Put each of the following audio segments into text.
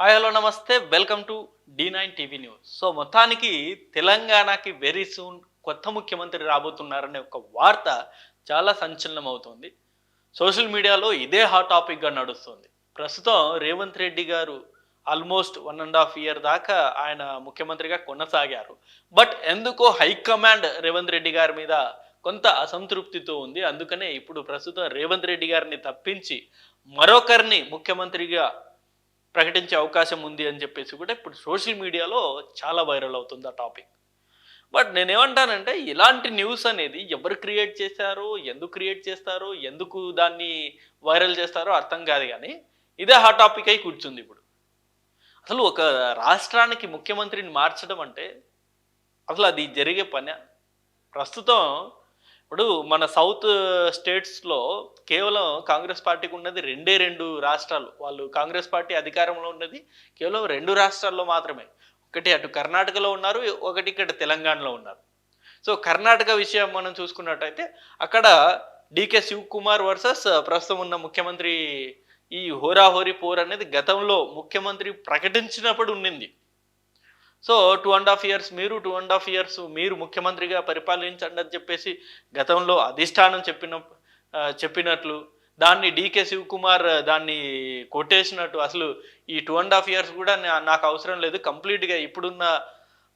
Hi hello నమస్తే welcome to D9 TV news. So మొత్తానికి తెలంగాణకి వెరీ సూన్ కొత్త ముఖ్యమంత్రి రాబోతున్నారనే ఒక వార్త చాలా సంచలనం అవుతుంది. సోషల్ మీడియాలో ఇదే హాట్ టాపిక్గా నడుస్తుంది. ప్రస్తుతం రేవంత్ రెడ్డి గారు ఆల్మోస్ట్ 1.5 ఇయర్ దాకా ఆయన ముఖ్యమంత్రిగా కొనసాగారు. బట్ ఎందుకో హైకమాండ్ రేవంత్ రెడ్డి గారి మీద కొంత అసంతృప్తితో ఉంది. అందుకనే ఇప్పుడు ప్రస్తుతం రేవంత్ రెడ్డి గారిని తప్పించి మరొకరిని ముఖ్యమంత్రిగా ప్రకటించే అవకాశం ఉంది అని చెప్పేసి కూడా ఇప్పుడు సోషల్ మీడియాలో చాలా వైరల్ అవుతుంది ఆ టాపిక్. బట్ నేనేమంటానంటే ఇలాంటి న్యూస్ అనేది ఎవరు క్రియేట్ చేశారో, ఎందుకు క్రియేట్ చేస్తారో, ఎందుకు దాన్ని వైరల్ చేస్తారో అర్థం కాదు కానీ ఇదే హాట్ టాపిక్ అయి కూర్చుంది ఇప్పుడు. అసలు ఒక రాష్ట్రానికి ముఖ్యమంత్రిని మార్చడం అంటే అసలు అది జరిగే పని. ప్రస్తుతం ఇప్పుడు మన సౌత్ స్టేట్స్‌లో కేవలం కాంగ్రెస్ పార్టీకి ఉన్నది రెండే 2 రాష్ట్రాలు. వాళ్ళు కాంగ్రెస్ పార్టీ అధికారంలో ఉన్నది కేవలం 2 రాష్ట్రాల్లో మాత్రమే. ఒకటి అటు కర్ణాటకలో ఉన్నారు. ఒకటి ఇక్కడ తెలంగాణలో ఉన్నారు. సో కర్ణాటక విషయం మనం చూసుకున్నట్టయితే అక్కడ డీకే శివకుమార్ వర్సెస్ ప్రస్తుతం ఉన్న ముఖ్యమంత్రి ఈ హోరాహోరీ పోర్ అనేది గతంలో ముఖ్యమంత్రి ప్రకటించినప్పుడు ఉండింది. సో 2.5 ఇయర్స్ మీరు, 2.5 ఇయర్స్ మీరు ముఖ్యమంత్రిగా పరిపాలించండి అని చెప్పేసి గతంలో అధిష్టానం చెప్పినట్లు దాన్ని డీకే శివకుమార్ దాన్ని కొట్టేసినట్టు అసలు ఈ 2.5 ఇయర్స్ కూడా నాకు అవసరం లేదు. కంప్లీట్‌గా ఇప్పుడున్న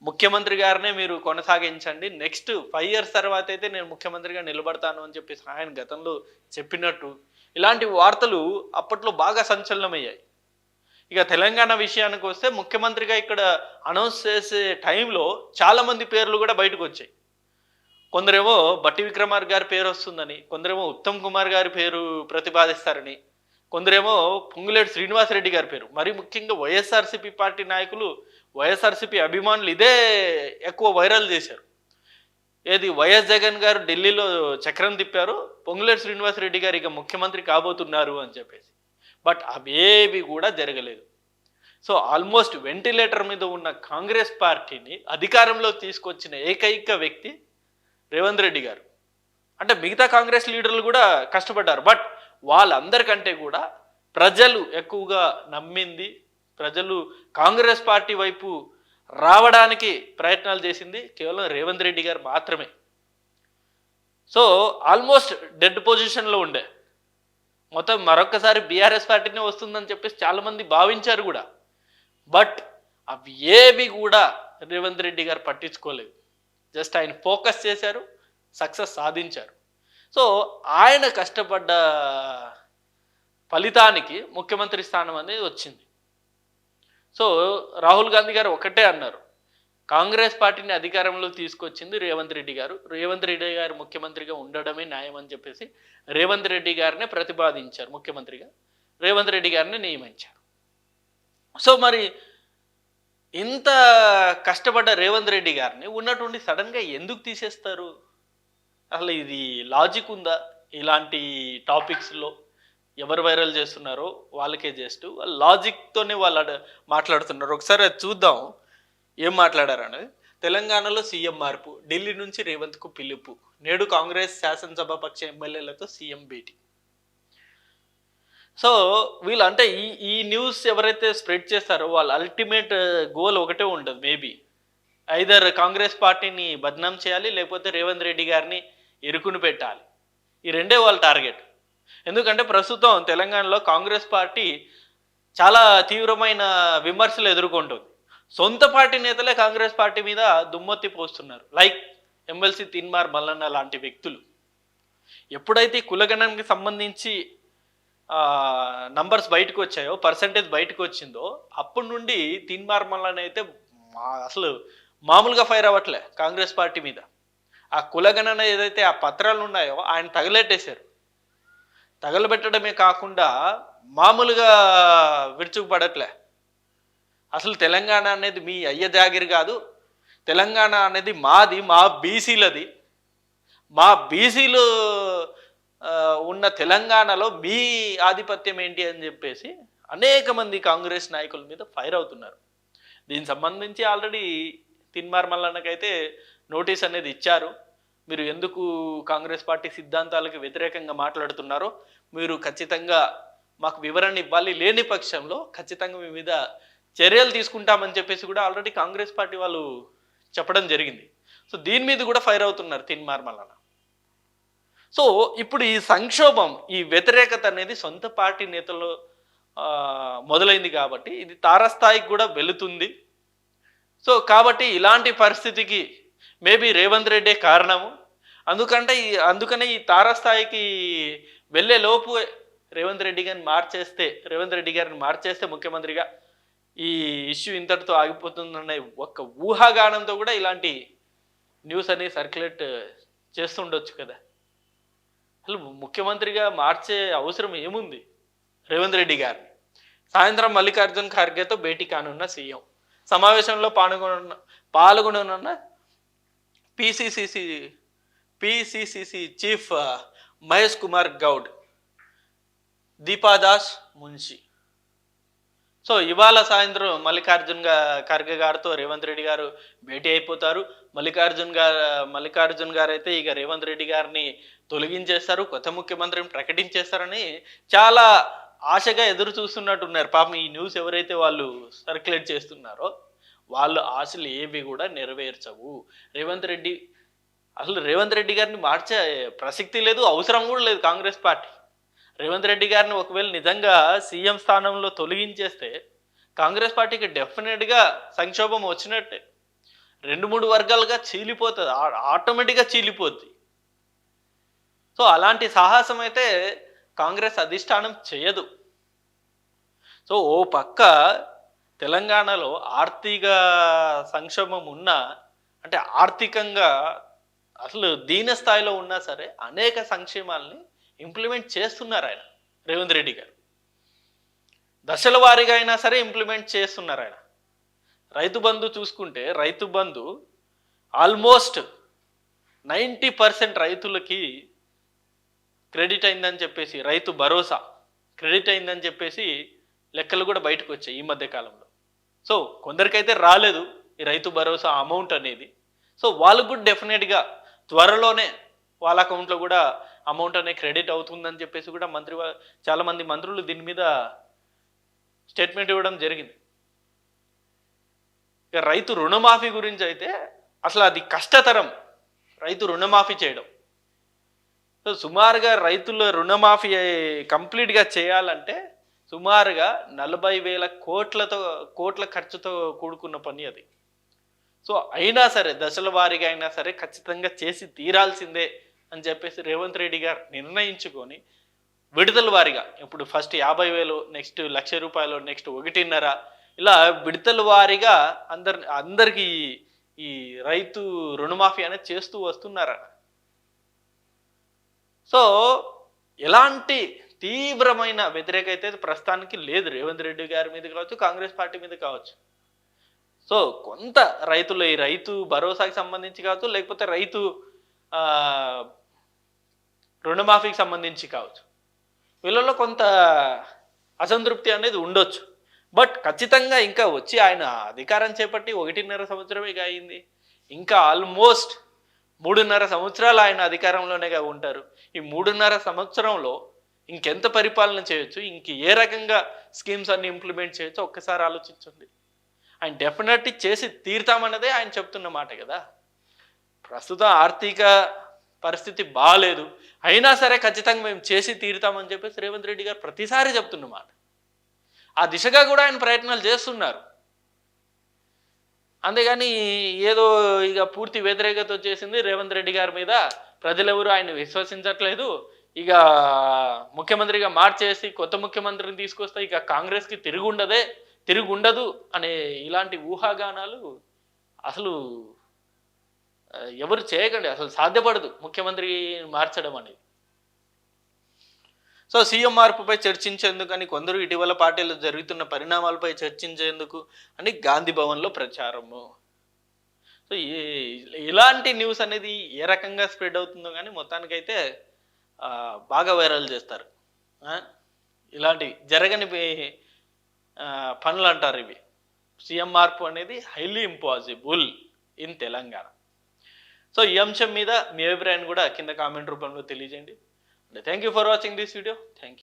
ముఖ్యమంత్రి గారినే మీరు కొనసాగించండి. నెక్స్ట్ 5 ఇయర్స్ తర్వాత అయితే నేను ముఖ్యమంత్రిగా నిలబడతాను అని చెప్పేసి ఆయన గతంలో చెప్పినట్టు ఇలాంటి వార్తలు అప్పట్లో బాగా సంచలనమయ్యాయి. ఇక తెలంగాణ విషయానికి వస్తే ముఖ్యమంత్రిగా ఇక్కడ అనౌన్స్ చేసే టైంలో చాలామంది పేర్లు కూడా బయటకు వచ్చాయి. కొందరేమో బట్టి విక్రమార్క గారి పేరు వస్తుందని, కొందరేమో ఉత్తమ్ కుమార్ గారి పేరు ప్రతిపాదిస్తారని, కొందరేమో పొంగులేటి శ్రీనివాసరెడ్డి గారి పేరు. మరి ముఖ్యంగా వైఎస్ఆర్సీపీ పార్టీ నాయకులు, వైఎస్ఆర్సీపీ అభిమానులు ఇదే ఎక్కువ వైరల్ చేశారు. ఏది వైఎస్ జగన్ గారు ఢిల్లీలో చక్రం తిప్పారు, పొంగులేటి శ్రీనివాసరెడ్డి గారు ఇక ముఖ్యమంత్రి కాబోతున్నారు అని చెప్పేసి. బట్ అవేవి కూడా జరగలేదు. సో ఆల్మోస్ట్ వెంటిలేటర్ మీద ఉన్న కాంగ్రెస్ పార్టీని అధికారంలో తీసుకొచ్చిన ఏకైక వ్యక్తి రేవంత్ రెడ్డి గారు. అంటే మిగతా కాంగ్రెస్ లీడర్లు కూడా కష్టపడ్డారు. బట్ వాళ్ళందరికంటే కూడా ప్రజలు ఎక్కువగా నమ్మింది, ప్రజలు కాంగ్రెస్ పార్టీ వైపు రావడానికి ప్రయత్నాలు చేసింది కేవలం రేవంత్ రెడ్డి గారు మాత్రమే. సో ఆల్మోస్ట్ డెడ్ పొజిషన్లో ఉండే మొత్తం మరొక్కసారి బీఆర్ఎస్ పార్టీనే వస్తుందని చెప్పేసి చాలామంది భావించారు కూడా. బట్ అవి ఏవి కూడా రేవంత్ రెడ్డి గారు పట్టించుకోలేదు. జస్ట్ ఆయన ఫోకస్ చేశారు, సక్సెస్ సాధించారు. సో ఆయన కష్టపడ్డ ఫలితానికి ముఖ్యమంత్రి స్థానం అనేది వచ్చింది. సో రాహుల్ గాంధీ గారు ఒకటే అన్నారు, కాంగ్రెస్ పార్టీని అధికారంలో తీసుకొచ్చింది రేవంత్ రెడ్డి గారు, రేవంత్ రెడ్డి గారు ముఖ్యమంత్రిగా ఉండడమే న్యాయం అని చెప్పేసి రేవంత్ రెడ్డి గారిని ప్రతిపాదించారు ముఖ్యమంత్రిగా, రేవంత్ రెడ్డి గారిని నియమించారు. సో మరి ఇంత కష్టపడ్డ రేవంత్ రెడ్డి గారిని ఉన్నటువంటి సడన్గా ఎందుకు తీసేస్తారు? అసలు ఇది లాజిక్ ఉందా? ఇలాంటి టాపిక్స్లో ఎవరు వైరల్ చేస్తున్నారో వాళ్ళకే జస్ట్ లాజిక్తోనే వాళ్ళు మాట్లాడుతున్నారు. ఒకసారి అది చూద్దాం ఏం మాట్లాడారనేది. తెలంగాణలో సీఎం మార్పు, ఢిల్లీ నుంచి రేవంత్కు పిలుపు, నేడు కాంగ్రెస్ శాసనసభాపక్ష ఎమ్మెల్యేలతో సీఎం భేటీ. సో వీళ్ళు అంటే ఈ న్యూస్ ఎవరైతే స్ప్రెడ్ చేస్తారో వాళ్ళ అల్టిమేట్ గోల్ ఒకటే ఉంటుంది. మేబీ ఐదర్ కాంగ్రెస్ పార్టీని బద్నాం చేయాలి, లేకపోతే రేవంత్ రెడ్డి గారిని ఇరుకుని పెట్టాలి. ఈ రెండే వాళ్ళ టార్గెట్. ఎందుకంటే ప్రస్తుతం తెలంగాణలో కాంగ్రెస్ పార్టీ చాలా తీవ్రమైన విమర్శలు ఎదుర్కొంటుంది. సొంత పార్టీ నేతలే కాంగ్రెస్ పార్టీ మీద దుమ్మెత్తి పోస్తున్నారు. లైక్ ఎమ్మెల్సీ తిన్మార్ మల్లన్న లాంటి వ్యక్తులు. ఎప్పుడైతే కులగణానికి సంబంధించి నంబర్స్ బయటకు వచ్చాయో, పర్సంటేజ్ బయటకు వచ్చిందో అప్పటి నుండి తిన్మార్ మల్లన్న అయితే అసలు మామూలుగా ఫైర్ అవ్వట్లే కాంగ్రెస్ పార్టీ మీద. ఆ కులగణన ఏదైతే ఆ పత్రాలు ఉన్నాయో ఆయన తగలెట్టేశారు. తగలబెట్టడమే కాకుండా మామూలుగా విరుచుకుపడట్లే. అసలు తెలంగాణ అనేది మీ అయ్య జాగిరి కాదు, తెలంగాణ అనేది మాది, మా బీసీలది, మా బీసీలు ఉన్న తెలంగాణలో మీ ఆధిపత్యం ఏంటి అని చెప్పేసి అనేక మంది కాంగ్రెస్ నాయకుల మీద ఫైర్ అవుతున్నారు. దీనికి సంబంధించి ఆల్రెడీ తిన్మార్ మల్లన్నకైతే నోటీస్ అనేది ఇచ్చారు. మీరు ఎందుకు కాంగ్రెస్ పార్టీ సిద్ధాంతాలకు వ్యతిరేకంగా మాట్లాడుతున్నారో మీరు ఖచ్చితంగా మాకు వివరణ ఇవ్వాలి, లేని పక్షంలో ఖచ్చితంగా మీ మీద చర్యలు తీసుకుంటామని చెప్పేసి కూడా ఆల్రెడీ కాంగ్రెస్ పార్టీ వాళ్ళు చెప్పడం జరిగింది. సో దీని మీద కూడా ఫైర్ అవుతున్నారు తీన్మార్ మల్లన్న. సో ఇప్పుడు ఈ సంక్షోభం, ఈ వ్యతిరేకత అనేది సొంత పార్టీ నేతల్లో మొదలైంది కాబట్టి ఇది తారస్థాయికి కూడా వెళుతుంది. సో కాబట్టి ఇలాంటి పరిస్థితికి మేబీ రేవంత్ రెడ్డే కారణము. అందుకనే ఈ తారస్థాయికి వెళ్ళే లోపు రేవంత్ రెడ్డి గారిని మార్చేస్తే ముఖ్యమంత్రిగా ఈ ఇష్యూ ఇంతటితో ఆగిపోతుందనే ఒక్క ఊహాగానంతో కూడా ఇలాంటి న్యూస్ అనేది సర్క్యులేట్ చేస్తుండొచ్చు కదా. అసలు ముఖ్యమంత్రిగా మార్చే అవసరం ఏముంది రేవంత్ రెడ్డి గారిని? సాయంత్రం మల్లికార్జున్ ఖర్గేతో భేటీ కానున్న సీఎం, సమావేశంలో పాల్గొననున్న PCC chief Mahesh Kumar Goud, Deepa Das Munshi. So ఇవాళ సాయంత్రం ఖర్గే గారితో రేవంత్ రెడ్డి గారు భేటీ అయిపోతారు. మల్లికార్జున్ గారు అయితే ఇక రేవంత్ రెడ్డి గారిని తొలగించేస్తారు, కొత్త ముఖ్యమంత్రిని ప్రకటించేస్తారని చాలా ఆశగా ఎదురు చూస్తున్నట్టున్నారు. పాపం ఈ న్యూస్ ఎవరైతే వాళ్ళు సర్క్యులేట్ చేస్తున్నారో వాళ్ళు ఆశలు ఏవి కూడా నెరవేర్చవు. రేవంత్ రెడ్డి గారిని మార్చే ప్రసక్తి లేదు, అవసరం కూడా లేదు కాంగ్రెస్ పార్టీ. రేవంత్ రెడ్డి గారిని ఒకవేళ నిజంగా సీఎం స్థానంలో తొలగించేస్తే కాంగ్రెస్ పార్టీకి డెఫినెట్గా సంక్షోభం వచ్చినట్టే. 2-3 వర్గాలుగా చీలిపోతుంది, ఆటోమేటిక్గా చీలిపోద్ది. సో అలాంటి సాహసం అయితే కాంగ్రెస్ అధిష్టానం చేయదు. సో ఓ పక్క తెలంగాణలో ఆర్థిక సంక్షోభం ఉన్నా, అంటే ఆర్థికంగా అసలు దీన స్థాయిలో ఉన్నా సరే అనేక సంక్షేమాల్ని ఇంప్లిమెంట్ చేస్తున్నారు ఆయన రేవంత్ రెడ్డి గారు. దశల వారీగా అయినా సరే ఇంప్లిమెంట్ చేస్తున్నారు ఆయన. రైతు బంధు చూసుకుంటే రైతు బంధు ఆల్మోస్ట్ 90% రైతులకి క్రెడిట్ అయిందని చెప్పేసి, రైతు భరోసా క్రెడిట్ అయిందని చెప్పేసి లెక్కలు కూడా బయటకు వచ్చాయి ఈ మధ్య కాలంలో. సో కొందరికైతే రాలేదు ఈ రైతు భరోసా అమౌంట్ అనేది. సో వాళ్ళకు కూడా డెఫినెట్గా త్వరలోనే వాళ్ళ అకౌంట్లో కూడా అమౌంట్ అనేది క్రెడిట్ అవుతుందని చెప్పేసి కూడా చాలామంది మంత్రులు దీని మీద స్టేట్మెంట్ ఇవ్వడం జరిగింది. ఇక రైతు రుణమాఫీ గురించి అయితే అసలు అది కష్టతరం, రైతు రుణమాఫీ చేయడం. సో సుమారుగా రైతుల రుణమాఫీ కంప్లీట్గా చేయాలంటే సుమారుగా 40,000 కోట్ల ఖర్చుతో కూడుకున్న పని అది. సో అయినా సరే దశల వారీగా అయినా సరే ఖచ్చితంగా చేసి తీరాల్సిందే అని చెప్పేసి రేవంత్ రెడ్డి గారు నిర్ణయించుకొని విడతల వారీగా, ఇప్పుడు ఫస్ట్ 50,000, నెక్స్ట్ ₹1,00,000, నెక్స్ట్ 1.5, ఇలా విడతల వారీగా అందరికీ ఈ రైతు రుణమాఫీ అనేది చేస్తూ వస్తున్నారు. సో ఎలాంటి తీవ్రమైన వ్యతిరేకత అయితే ప్రస్తుతానికి లేదు రేవంత్ రెడ్డి గారి మీద కావచ్చు, కాంగ్రెస్ పార్టీ మీద కావచ్చు. సో కొంత ఈ రైతు భరోసాకి సంబంధించి కావచ్చు, లేకపోతే రైతు రుణమాఫీకి సంబంధించి కావచ్చు, వీళ్ళలో కొంత అసంతృప్తి అనేది ఉండొచ్చు. బట్ ఖచ్చితంగా ఇంకా వచ్చి ఆయన అధికారం చేపట్టి 1.5 సంవత్సరమే అయింది. ఇంకా ఆల్మోస్ట్ 3.5 సంవత్సరాలు ఆయన అధికారంలోనే ఉంటారు. ఈ 3.5 సంవత్సరంలో ఇంకెంత పరిపాలన చేయొచ్చు, ఇంక ఏ రకంగా స్కీమ్స్ అన్ని ఇంప్లిమెంట్ చేయొచ్చు ఒక్కసారి ఆలోచించండి. ఆయన డెఫినెట్లీ చేసి తీరుతామన్నదే ఆయన చెప్తున్న మాట కదా. ప్రస్తుతం ఆర్థిక పరిస్థితి బాగాలేదు, అయినా సరే ఖచ్చితంగా మేము చేసి తీరుతామని చెప్పేసి రేవంత్ రెడ్డి గారు ప్రతిసారి చెప్తున్నమాట. ఆ దిశగా కూడా ఆయన ప్రయత్నాలు చేస్తున్నారు. అంతేగాని ఏదో ఇక పూర్తి వ్యతిరేకత వచ్చేసింది రేవంత్ రెడ్డి గారి మీద, ప్రజలెవరూ ఆయన విశ్వసించట్లేదు, ఇక ముఖ్యమంత్రిగా మార్చేసి కొత్త ముఖ్యమంత్రిని తీసుకొస్తే ఇక కాంగ్రెస్కి తిరుగుండదు అనే ఇలాంటి ఊహాగానాలు అసలు ఎవరు చేయకండి. అసలు సాధ్యపడదు ముఖ్యమంత్రి మార్చడం అనేది. సో సీఎం మార్పుపై చర్చించేందుకు అని కొందరు, ఇటీవల పార్టీలో జరుగుతున్న పరిణామాలపై చర్చించేందుకు అని గాంధీ భవన్లో ప్రచారము. సో ఇలాంటి న్యూస్ అనేది ఏ రకంగా స్ప్రెడ్ అవుతుందో కానీ మొత్తానికైతే బాగా వైరల్ చేస్తారు. ఇలాంటి జరగని పనులు అంటారు ఇవి. సీఎం మార్పు అనేది highly impossible in Telangana. So ఈ అంశం మీద మీ అభిప్రాయాన్ని కూడా కింద కామెంట్ రూపంలో తెలియజేయండి. Thank you for watching this video. Thank you.